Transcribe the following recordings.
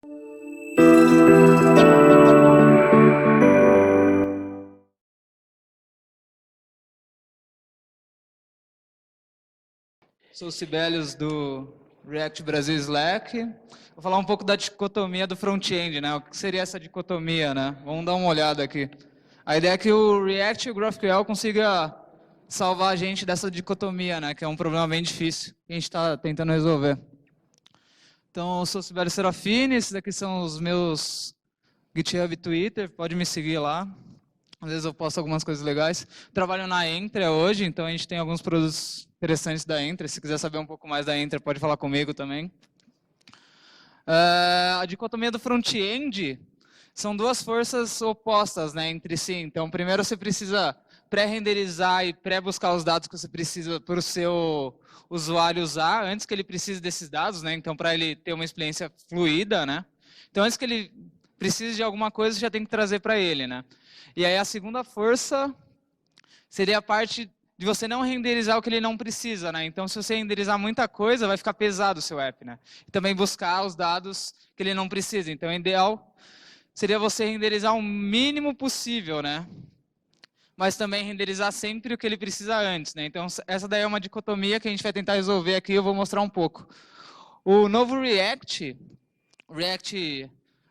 Sou o Sibelius do React Brasil Slack. Vou falar um pouco da dicotomia do front-end, né? O que seria essa dicotomia, né? Vamos dar uma olhada aqui. A ideia é que o React e o GraphQL consiga salvar a gente dessa dicotomia, né? Que é um problema bem difícil que a gente está tentando resolver. Então, eu sou o Sibelius Serafini, esses aqui são os meus GitHub e Twitter, pode me seguir lá. Às vezes eu posto algumas coisas legais. Trabalho na Entra hoje, então a gente tem alguns produtos interessantes da Entra. Se quiser saber um pouco mais da Entra, pode falar comigo também. A dicotomia do front-end são duas forças opostas, né, entre si. Então, primeiro você precisa pré-renderizar e pré-buscar os dados que você precisa para o seu usuário usar, antes que ele precise desses dados, né? Então, para ele ter uma experiência fluida, né? Então, antes que ele precise de alguma coisa, você já tem que trazer para ele, né? E aí a segunda força seria a parte de você não renderizar o que ele não precisa, né? Então, se você renderizar muita coisa, vai ficar pesado o seu app, né? E também buscar os dados que ele não precisa. Então, o ideal seria você renderizar o mínimo possível, né? Mas também renderizar sempre o que ele precisa antes, né? Então, essa daí é uma dicotomia que a gente vai tentar resolver aqui, eu vou mostrar um pouco. O novo React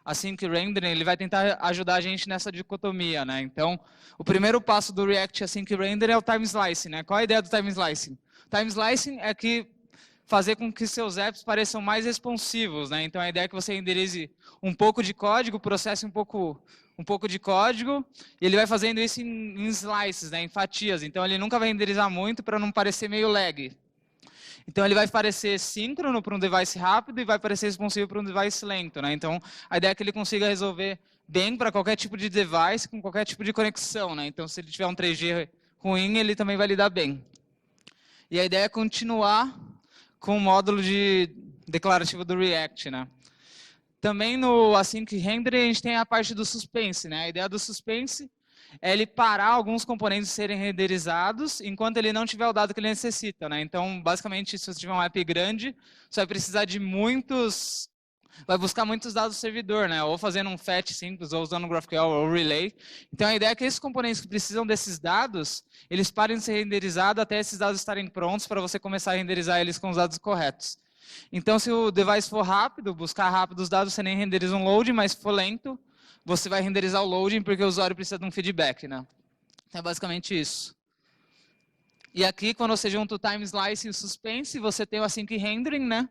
Async Rendering, ele vai tentar ajudar a gente nessa dicotomia, né? Então, o primeiro passo do React Async Rendering é o Time Slicing, né? Qual a ideia do Time Slicing? Time Slicing é que fazer com que seus apps pareçam mais responsivos, né? Então, a ideia é que você renderize um pouco de código, processe um pouco de código, e ele vai fazendo isso em slices, né? Em fatias. Então, ele nunca vai renderizar muito para não parecer meio lag. Então, ele vai parecer síncrono para um device rápido e vai parecer responsivo para um device lento, né? Então, a ideia é que ele consiga resolver bem para qualquer tipo de device, com qualquer tipo de conexão, né? Então, se ele tiver um 3G ruim, ele também vai lidar bem. E a ideia é continuar com o módulo declarativo do React, né? Também no Async Rendering, a gente tem a parte do suspense, né? A ideia do suspense é ele parar alguns componentes de serem renderizados enquanto ele não tiver o dado que ele necessita, né? Então, basicamente, se você tiver um app grande, você vai precisar de vai buscar muitos dados do servidor, né? Ou fazendo um fetch simples, ou usando o GraphQL ou Relay. Então, a ideia é que esses componentes que precisam desses dados, eles parem de ser renderizados até esses dados estarem prontos para você começar a renderizar eles com os dados corretos. Então, se o device for rápido, buscar rápido os dados, você nem renderiza um load, mas se for lento, você vai renderizar o loading porque o usuário precisa de um feedback, né? É basicamente isso. E aqui, quando você junta o time slice e o suspense, você tem o async rendering, né?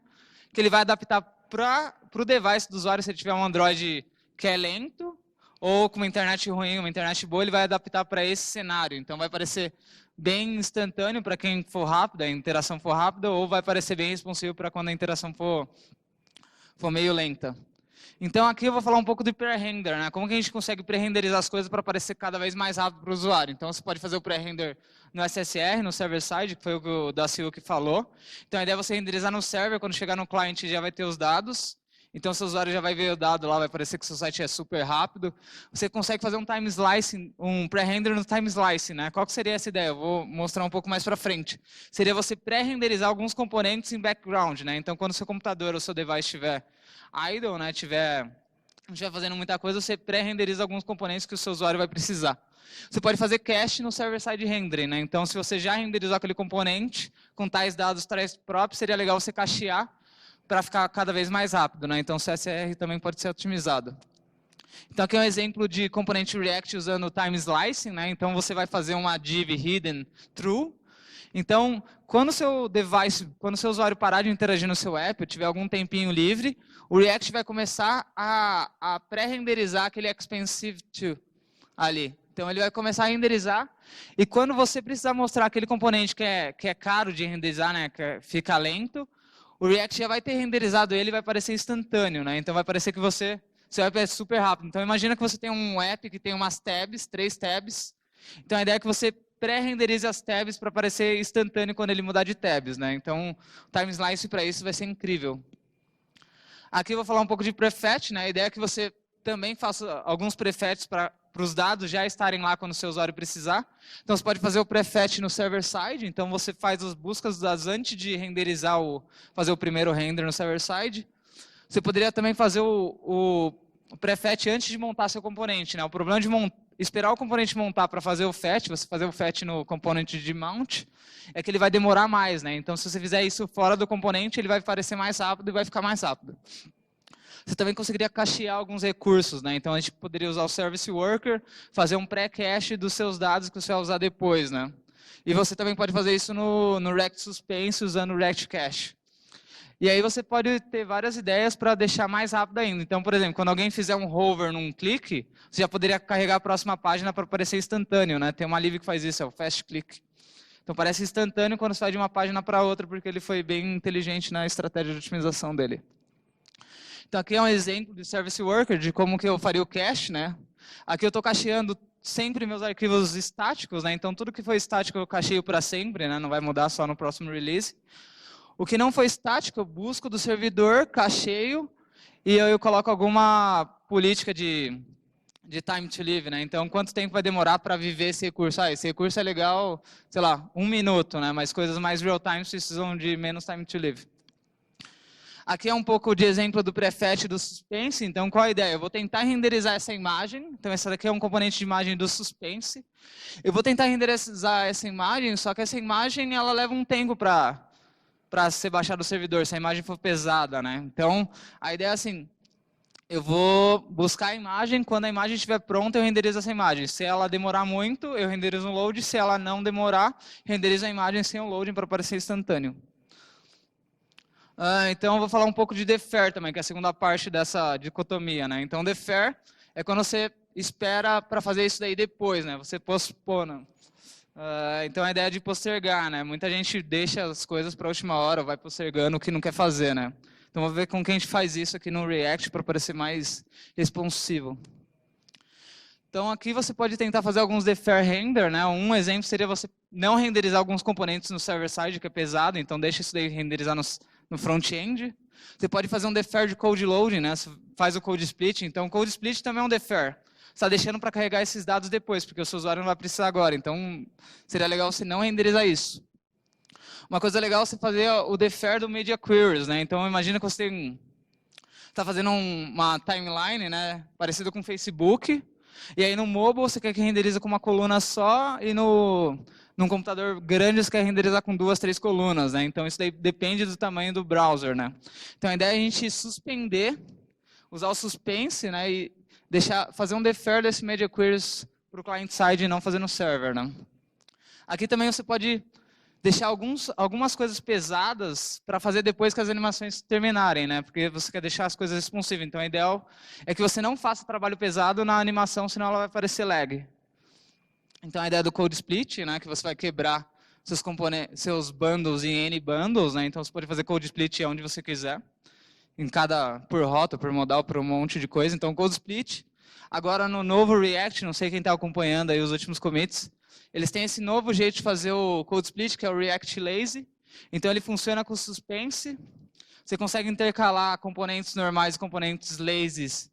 Que ele vai adaptar para o device do usuário, se ele tiver um Android que é lento, ou com uma internet ruim, uma internet boa, ele vai adaptar para esse cenário. Então, vai parecer bem instantâneo para quem for rápido, a interação for rápida, ou vai parecer bem responsivo para quando a interação for meio lenta. Então, aqui eu vou falar um pouco de pré-render, né? Como que a gente consegue pré-renderizar as coisas para parecer cada vez mais rápido para o usuário. Então, você pode fazer o pré-render no SSR, no server-side, que foi o que o da Silva que falou. Então, a ideia é você renderizar no server, quando chegar no cliente já vai ter os dados. Então, seu usuário já vai ver o dado lá, vai parecer que o seu site é super rápido. Você consegue fazer um time slice, um pré-render no time slice, né? Qual que seria essa ideia? Eu vou mostrar um pouco mais para frente. Seria você pré-renderizar alguns componentes em background, né? Então, quando o seu computador ou seu device estiver idle, né, estiver fazendo muita coisa, você pré-renderiza alguns componentes que o seu usuário vai precisar. Você pode fazer cache no server-side rendering, né? Então, se você já renderizou aquele componente com tais dados, tais próprios, seria legal você cachear para ficar cada vez mais rápido, né? Então, o CSR também pode ser otimizado. Então, aqui é um exemplo de componente React usando o time slicing, né? Então, você vai fazer uma div hidden true. Então, quando o seu usuário parar de interagir no seu app, ou tiver algum tempinho livre, o React vai começar a pré-renderizar aquele expensive to ali. Então, ele vai começar a renderizar, e quando você precisar mostrar aquele componente que é caro de renderizar, né, que fica lento, o React já vai ter renderizado ele e vai parecer instantâneo, né? Então, vai parecer que seu app é super rápido. Então, imagina que você tem um app que tem umas tabs, 3 tabs. Então, a ideia é que você pré-renderize as tabs para parecer instantâneo quando ele mudar de tabs, né? Então, o time slice para isso vai ser incrível. Aqui eu vou falar um pouco de prefetch, né? A ideia é que você também faça alguns prefetches para os dados já estarem lá quando o seu usuário precisar. Então, você pode fazer o prefetch no server-side. Então, você faz as buscas dos dados antes de renderizar fazer o primeiro render no server-side. Você poderia também fazer o pré-fetch antes de montar seu componente, né? O problema de esperar o componente montar para fazer o fetch, você fazer o fetch no componente de mount, é que ele vai demorar mais, né? Então, se você fizer isso fora do componente, ele vai parecer mais rápido e vai ficar mais rápido. Você também conseguiria cachear alguns recursos, né? Então, a gente poderia usar o Service Worker, fazer um pré-cache dos seus dados que você vai usar depois, né? E você também pode fazer isso no React Suspense usando o React Cache. E aí você pode ter várias ideias para deixar mais rápido ainda. Então, por exemplo, quando alguém fizer um hover num clique, você já poderia carregar a próxima página para aparecer instantâneo, né? Tem uma lib que faz isso, é o Fast Click. Então, parece instantâneo quando você vai de uma página para outra, porque ele foi bem inteligente na estratégia de otimização dele. Então, aqui é um exemplo de Service Worker, de como que eu faria o cache, né? Aqui eu estou cacheando sempre meus arquivos estáticos, né? Então, tudo que foi estático eu cacheio para sempre, né? Não vai mudar só no próximo release. O que não foi estático, eu busco do servidor, cacheio, e eu coloco alguma política de time to live, né? Então, quanto tempo vai demorar para viver esse recurso? Esse recurso é legal, sei lá, 1 minuto, né? Mas coisas mais real-time precisam de menos time to live. Aqui é um pouco de exemplo do prefetch do suspense. Então, qual a ideia? Eu vou tentar renderizar essa imagem. Então, essa daqui é um componente de imagem do suspense. Eu vou tentar renderizar essa imagem, só que essa imagem ela leva um tempo para ser baixada do servidor, se a imagem for pesada, né? Então, a ideia é assim, eu vou buscar a imagem, quando a imagem estiver pronta, eu renderizo essa imagem. Se ela demorar muito, eu renderizo um load, se ela não demorar, renderizo a imagem sem o loading para aparecer instantâneo. Então, eu vou falar um pouco de defer também, que é a segunda parte dessa dicotomia, né? Então, defer é quando você espera para fazer isso daí depois, né? Você pospõe. Então, a ideia é de postergar, né? Muita gente deixa as coisas para a última hora, vai postergando o que não quer fazer, né? Então, vou ver com quem a gente faz isso aqui no React para parecer mais responsivo. Então, aqui você pode tentar fazer alguns defer render, né? Um exemplo seria você não renderizar alguns componentes no server-side, que é pesado, então deixa isso daí renderizar no front-end. Você pode fazer um defer de code loading, né? Você faz o code split, então o code split também é um defer. Você está deixando para carregar esses dados depois, porque o seu usuário não vai precisar agora. Então, seria legal você não renderizar isso. Uma coisa legal é você fazer o defer do Media Queries, né? Então, imagina que você está fazendo uma timeline, né? Parecido com o Facebook. E aí, no mobile, você quer que renderize com uma coluna só. E num computador grande, você quer renderizar com 2, 3 colunas, né? Então, isso daí depende do tamanho do browser, né? Então, a ideia é a gente suspender, usar o suspense, né? E fazer um defer desse Media Queries para o client-side e não fazer no server, né? Aqui também você pode deixar algumas coisas pesadas para fazer depois que as animações terminarem, né? Porque você quer deixar as coisas responsivas. Então, o ideal é que você não faça trabalho pesado na animação, senão ela vai parecer lag. Então, a ideia do code split, né? Que você vai quebrar seus bundles em N bundles, né? Então, você pode fazer code split onde você quiser. Por rota, por modal, por um monte de coisa. Então, code split. Agora, no novo React, não sei quem está acompanhando aí os últimos commits, eles têm esse novo jeito de fazer o code split, que é o React Lazy. Então, ele funciona com suspense. Você consegue intercalar componentes normais e componentes lazy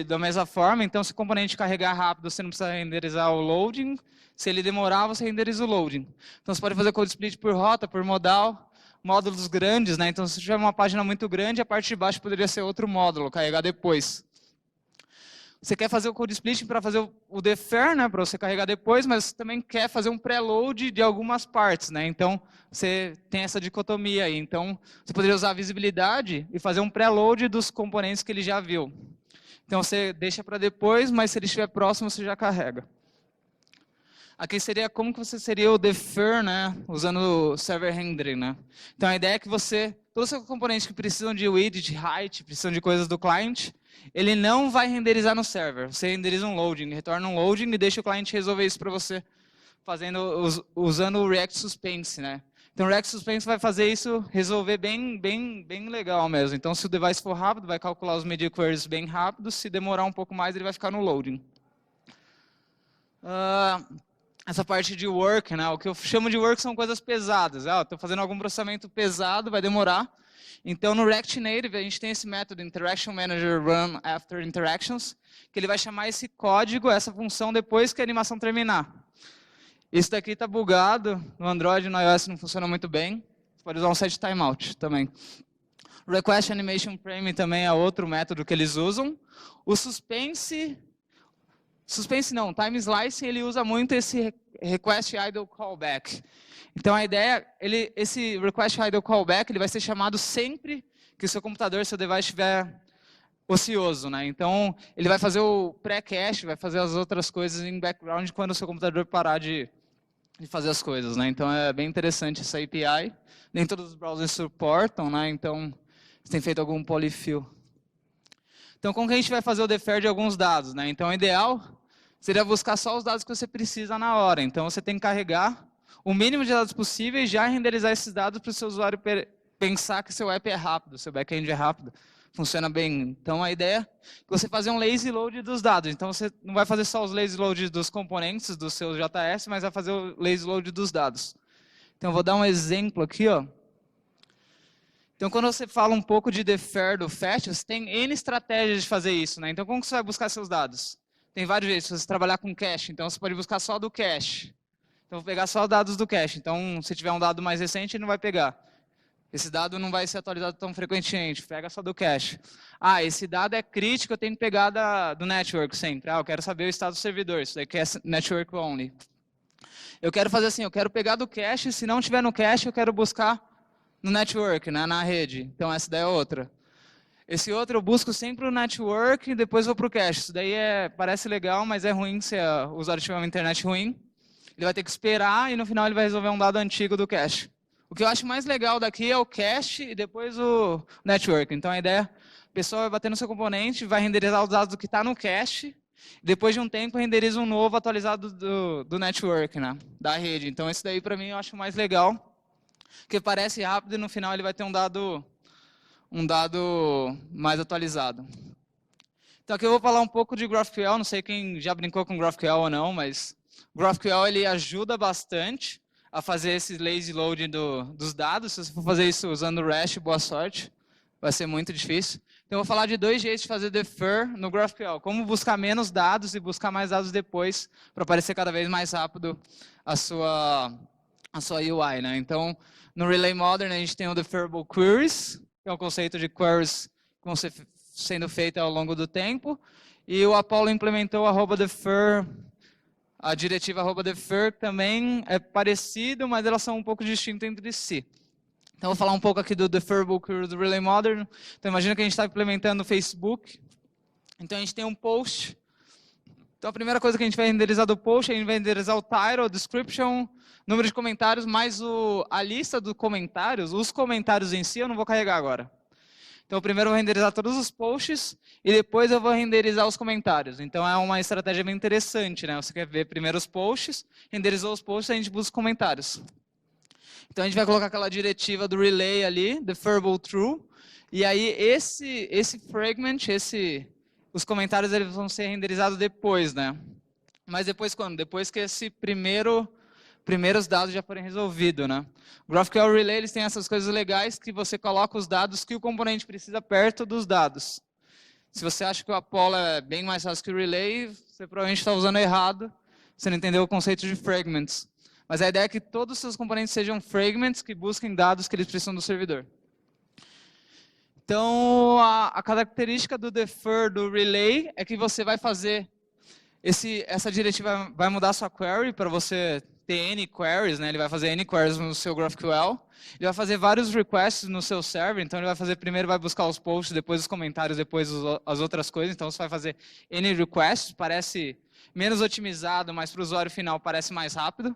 da mesma forma. Então, se o componente carregar rápido, você não precisa renderizar o loading. Se ele demorar, você renderiza o loading. Então, você pode fazer code split por rota, por modal, módulos grandes, né? Então, se tiver uma página muito grande, a parte de baixo poderia ser outro módulo, carregar depois. Você quer fazer o code split para fazer o defer, né, para você carregar depois, mas você também quer fazer um preload de algumas partes, né? Então, você tem essa dicotomia aí. Então, você poderia usar a visibilidade e fazer um preload dos componentes que ele já viu. Então, você deixa para depois, mas se ele estiver próximo, você já carrega. Aqui seria como que você seria o defer, né, usando o server rendering, né? Então, a ideia é que todos os componentes que precisam de width, de height, precisam de coisas do client, ele não vai renderizar no server. Você renderiza um loading, retorna um loading e deixa o cliente resolver isso para você, usando o React Suspense, né? Então, o React Suspense vai fazer isso, resolver bem legal mesmo. Então, se o device for rápido, vai calcular os media queries bem rápido. Se demorar um pouco mais, ele vai ficar no loading. Essa parte de work, né? O que eu chamo de work são coisas pesadas. Estou fazendo algum processamento pesado, vai demorar. Então, no React Native, a gente tem esse método Interaction Manager Run After Interactions, que ele vai chamar esse código, essa função, depois que a animação terminar. Isso daqui está bugado, no Android e no iOS não funciona muito bem. Você pode usar um set timeout também. Request Animation Frame também é outro método que eles usam. O Suspense não, Time Slicing, ele usa muito esse Request Idle Callback. Então a ideia, esse Request Idle Callback, ele vai ser chamado sempre que o seu computador, seu device estiver ocioso, né? Então ele vai fazer o pré-cache, vai fazer as outras coisas em background quando o seu computador parar de fazer as coisas, né? Então é bem interessante essa API. Nem todos os browsers suportam, né? Então você tem feito algum polyfill. Então como que a gente vai fazer o defer de alguns dados, né? Então o ideal seria buscar só os dados que você precisa na hora. Então você tem que carregar o mínimo de dados possível e já renderizar esses dados para o seu usuário pensar que seu app é rápido, seu back-end é rápido, funciona bem. Então a ideia é você fazer um lazy load dos dados. Então você não vai fazer só os lazy loads dos componentes do seu JS, mas vai fazer o lazy load dos dados. Então eu vou dar um exemplo aqui, ó. Então quando você fala um pouco de defer do fetch, você tem N estratégias de fazer isso, né? Então como que você vai buscar seus dados? Tem vários jeitos. Você trabalhar com cache, então você pode buscar só do cache. Então vou pegar só dados do cache. Então se tiver um dado mais recente, ele não vai pegar. Esse dado não vai ser atualizado tão frequentemente, pega só do cache. Ah, esse dado é crítico, eu tenho que pegar do network sempre. Ah, eu quero saber o estado do servidor, isso daqui é network only. Eu quero fazer assim, eu quero pegar do cache, se não tiver no cache, eu quero buscar no network, né, na rede. Então essa daí é outra. Esse outro eu busco sempre o network e depois vou para o cache. Isso daí parece legal, mas é ruim se o usuário tiver uma internet ruim. Ele vai ter que esperar e no final ele vai resolver um dado antigo do cache. O que eu acho mais legal daqui é o cache e depois o network. Então a ideia, a pessoa vai bater no seu componente, vai renderizar os dados do que está no cache, e depois de um tempo renderiza um novo atualizado do network, né, da rede. Então esse daí para mim eu acho mais legal, porque parece rápido e no final ele vai ter um dado mais atualizado. Então aqui eu vou falar um pouco de GraphQL, não sei quem já brincou com GraphQL ou não, mas o GraphQL ele ajuda bastante a fazer esse lazy load dos dados. Se você for fazer isso usando o REST, boa sorte, vai ser muito difícil. Então eu vou falar de dois jeitos de fazer defer no GraphQL. Como buscar menos dados e buscar mais dados depois, para aparecer cada vez mais rápido a sua UI, né? Então no Relay Modern a gente tem o Deferrable Queries, que é o conceito de queries que vão ser sendo feitas ao longo do tempo. E o Apollo implementou a @defer, a diretiva @defer também é parecido, mas elas são um pouco distintas entre si. Então, vou falar um pouco aqui do Deferrable Query do Relay Modern. Então, imagina que a gente está implementando o Facebook. Então, a gente tem um post. Então, a primeira coisa que a gente vai renderizar do post, a gente vai renderizar o title, description, número de comentários, mais a lista dos comentários. Os comentários em si eu não vou carregar agora. Então, primeiro eu vou renderizar todos os posts e depois eu vou renderizar os comentários. Então, é uma estratégia bem interessante, né? Você quer ver primeiro os posts, renderizou os posts, a gente busca os comentários. Então, a gente vai colocar aquela diretiva do relay ali, deferrable true, e aí esse fragment, os comentários eles vão ser renderizados depois, né? Mas depois quando? Depois que esse primeiros dados já forem resolvidos, né? O GraphQL Relay eles têm essas coisas legais que você coloca os dados que o componente precisa perto dos dados. Se você acha que o Apollo é bem mais fácil que o Relay, você provavelmente está usando errado, você não entendeu o conceito de fragments. Mas a ideia é que todos os seus componentes sejam fragments que busquem dados que eles precisam do servidor. Então, a característica do defer do Relay é que você vai fazer essa diretiva vai mudar a sua query para você ter N queries, né? Ele vai fazer N queries no seu GraphQL. Ele vai fazer vários requests no seu server. Então, ele vai fazer primeiro vai buscar os posts, depois os comentários, depois as outras coisas. Então, você vai fazer N requests. Parece menos otimizado, mas para o usuário final parece mais rápido.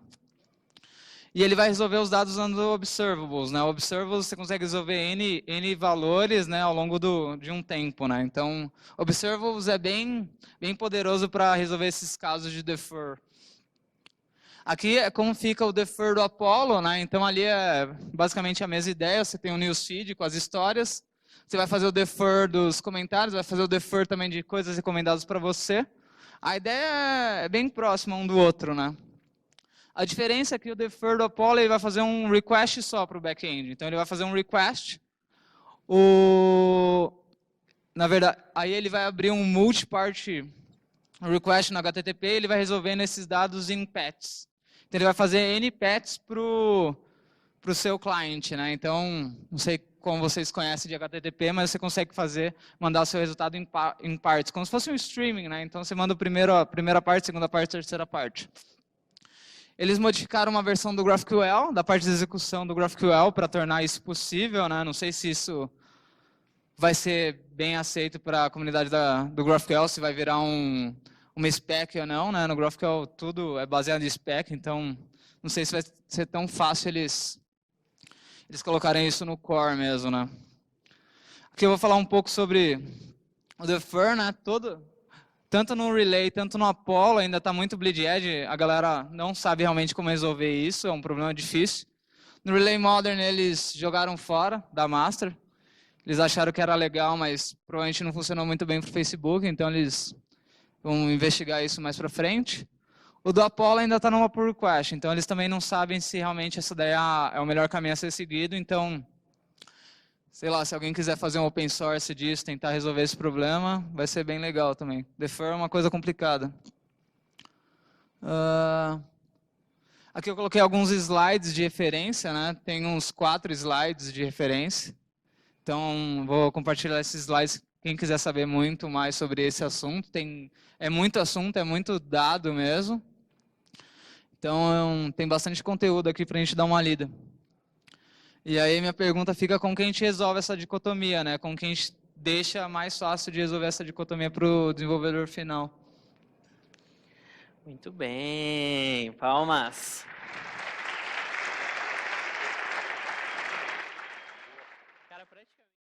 E ele vai resolver os dados usando observables, né? Observables você consegue resolver N valores, né, ao longo de um tempo, né? Então, observables é bem poderoso para resolver esses casos de defer. Aqui é como fica o defer do Apollo, né? Então ali é basicamente a mesma ideia, você tem um newsfeed com as histórias, você vai fazer o defer dos comentários, vai fazer o defer também de coisas recomendadas para você. A ideia é bem próxima um do outro, né? A diferença é que o defer do Apollo ele vai fazer um request só para o back-end. Então, ele vai fazer um request. Na verdade, aí ele vai abrir um multi-party request no HTTP e ele vai resolvendo esses dados em paths. Então, ele vai fazer N paths para o seu cliente, né? Então, não sei como vocês conhecem de HTTP, mas você consegue mandar o seu resultado em partes, como se fosse um streaming, né? Então você manda a primeira parte, segunda parte, terceira parte. Eles modificaram uma versão do GraphQL, da parte de execução do GraphQL, para tornar isso possível, né? Não sei se isso vai ser bem aceito para a comunidade do GraphQL, se vai virar uma spec ou não, né? No GraphQL tudo é baseado em spec, então não sei se vai ser tão fácil eles colocarem isso no core mesmo, né? Aqui eu vou falar um pouco sobre o Defer, né? Tanto no Relay, tanto no Apollo, ainda está muito bleed edge, a galera não sabe realmente como resolver isso, é um problema difícil. No Relay Modern eles jogaram fora da master, eles acharam que era legal, mas provavelmente não funcionou muito bem para o Facebook, então eles vão investigar isso mais para frente. O do Apollo ainda está numa pull request, então eles também não sabem se realmente essa ideia é o melhor caminho a ser seguido, então, sei lá, se alguém quiser fazer um open source disso, tentar resolver esse problema, vai ser bem legal também. Defer é uma coisa complicada. Aqui eu coloquei alguns slides de referência, né? Tem uns 4 slides de referência. Então, vou compartilhar esses slides, quem quiser saber muito mais sobre esse assunto. É muito assunto, é muito dado mesmo. Então, tem bastante conteúdo aqui para a gente dar uma lida. E aí, minha pergunta fica com quem a gente resolve essa dicotomia, né? Com quem a gente deixa mais fácil de resolver essa dicotomia para o desenvolvedor final. Muito bem, palmas.